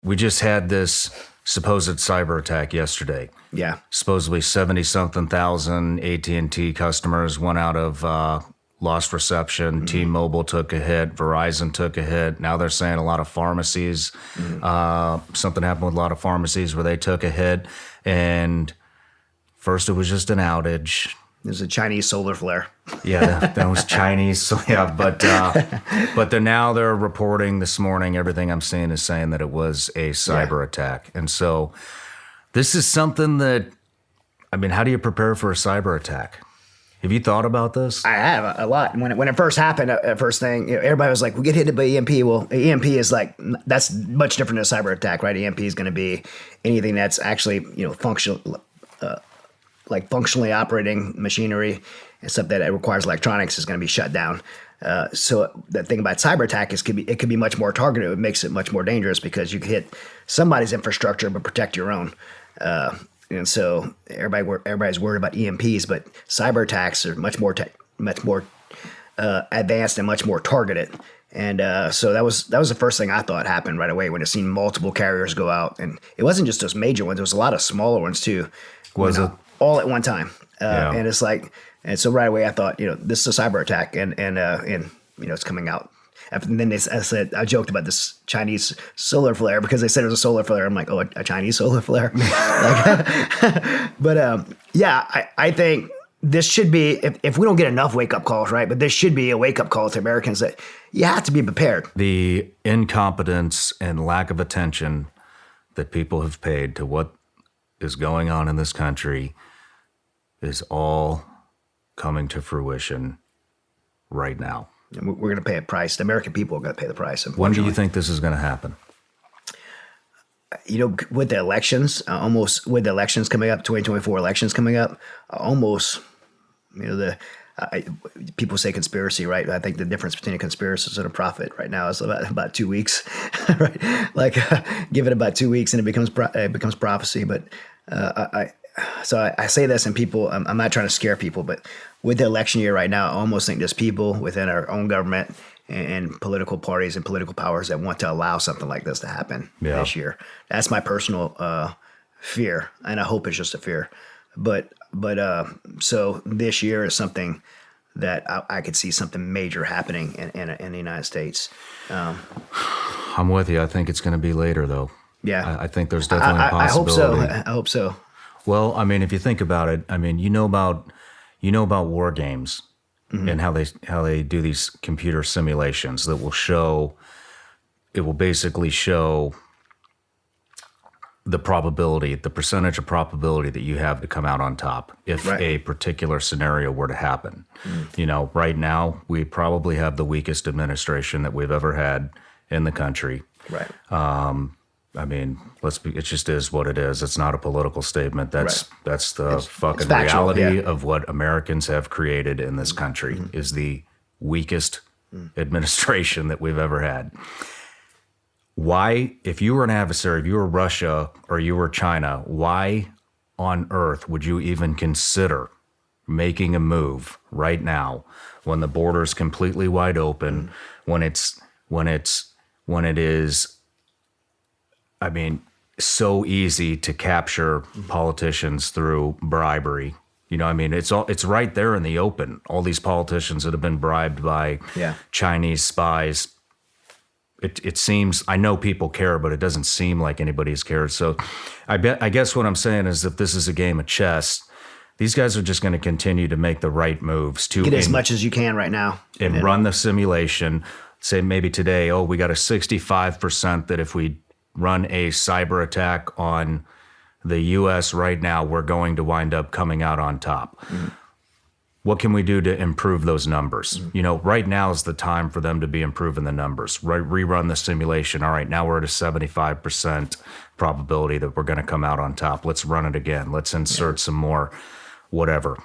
We just had this supposed cyber attack yesterday. Yeah. Supposedly 70-something thousand AT&T customers went out of lost reception. T-Mobile took a hit. Verizon took a hit. Now they're saying a lot of pharmacies, something happened with a lot of pharmacies where they took a hit. And first it was just an outage. There's a Chinese solar flare. Yeah, that was Chinese. So yeah, but now they're reporting this morning. Everything I'm seeing is saying that it was a cyber attack, and so this is something that, I mean, how do you prepare for a cyber attack? Have you thought about this? I have a lot. When it first happened, first thing, everybody was like, "We get hit by EMP." Well, EMP is like, that's much different than a cyber attack, right? EMP is going to be anything that's actually functional. Like functionally operating machinery and stuff that requires electronics is going to be shut down. So the thing about cyber attack is it could be much more targeted. It makes it much more dangerous because you could hit somebody's infrastructure but protect your own. And so everybody's worried about EMPs, but cyber attacks are much more advanced and much more targeted. And so that was the first thing I thought happened right away when I seen multiple carriers go out, and it wasn't just those major ones; there was a lot of smaller ones too. Was it? All at one time. And it's like, and so right away I thought, this is a cyber attack and it's coming out. And then I joked about this Chinese solar flare because they said it was a solar flare. I'm like, oh, a Chinese solar flare. But I think this should be, if we don't get enough wake up calls, right? But this should be a wake up call to Americans that you have to be prepared. The incompetence and lack of attention that people have paid to what is going on in this country is all coming to fruition right now. And we're going to pay a price. The American people are going to pay the price. When do you think this is going to happen? With the elections, with the elections coming up, 2024 elections coming up, people say conspiracy, right? I think the difference between a conspiracy and a prophet right now is about 2 weeks, right? Like give it about 2 weeks and it becomes prophecy. But I say this, and people, I'm not trying to scare people, but with the election year right now, I almost think there's people within our own government and political parties and political powers that want to allow something like this to happen this year. That's my personal fear, and I hope it's just a fear. But so this year is something that I could see something major happening in the United States. I'm with you. I think it's going to be later, though. Yeah, I think there's definitely a possibility. I hope so. Well, I mean, if you think about it, I mean, you know about war games and how they do these computer simulations that will basically show the percentage of probability that you have to come out on top if a particular scenario were to happen. Right now we probably have the weakest administration that we've ever had in the country. Right. I mean, it just is what it is. It's not a political statement. That's the fucking factual, reality of what Americans have created in this country is the weakest administration that we've ever had. Why, if you were an adversary, if you were Russia or you were China, why on earth would you even consider making a move right now when the border is completely wide open, when it is, I mean, so easy to capture politicians through bribery? I mean, it's right there in the open. All these politicians that have been bribed by Chinese spies. It seems, I know people care, but it doesn't seem like anybody's cared. So I guess what I'm saying is if this is a game of chess, these guys are just going to continue to make the right moves to get as much as you can right now and run the simulation. Say maybe today, we got a 65% that if we run a cyber attack on the U.S. right now, we're going to wind up coming out on top. What can we do to improve those numbers? Right now is the time for them to be improving the numbers. Rerun the simulation. All right, now we're at a 75% probability that we're going to come out on top. Let's run it again. Let's insert some more whatever,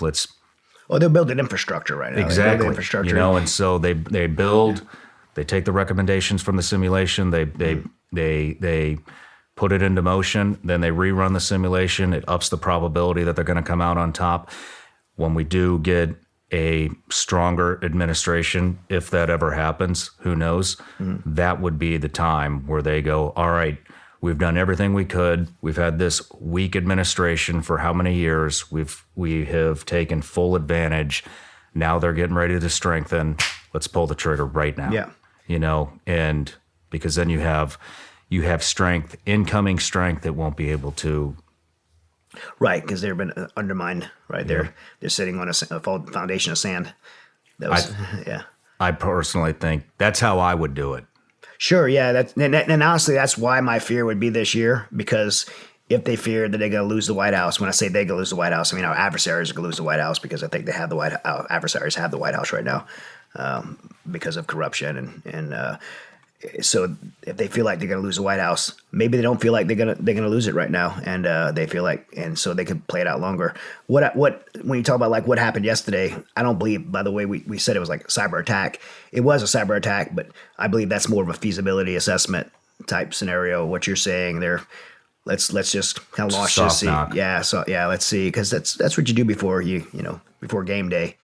let's... Well, they're building infrastructure right now. Exactly. Infrastructure. And so they build, they take the recommendations from the simulation, they put it into motion, then they rerun the simulation. It ups the probability that they're going to come out on top. When we do get a stronger administration, if that ever happens, who knows, that would be the time where they go, all right, we've done everything we could. We've had this weak administration for how many years? We have taken full advantage. Now they're getting ready to strengthen. Let's pull the trigger right now. Yeah. And because then you have strength, incoming strength that won't be able to. Right, because they've been undermined. Right, they're sitting on a foundation of sand. That was yeah. I personally think that's how I would do it. Sure, yeah. And honestly, that's why my fear would be this year, because if they fear that they're going to lose the White House, when I say they're going to lose the White House, I mean our adversaries are going to lose the White House, because I think they have our adversaries have the White House right now because of corruption and so if they feel like they're going to lose the White House, maybe they don't feel like they're going to lose it right now, and they feel like, and so they can play it out longer. What when you talk about like what happened yesterday, I don't believe, by the way, we said it was like a cyber attack. It was a cyber attack, but I believe that's more of a feasibility assessment type scenario. What you're saying there, let's just kind of launch this. Soft knock. Yeah, so yeah, let's see, because that's what you do before before game day.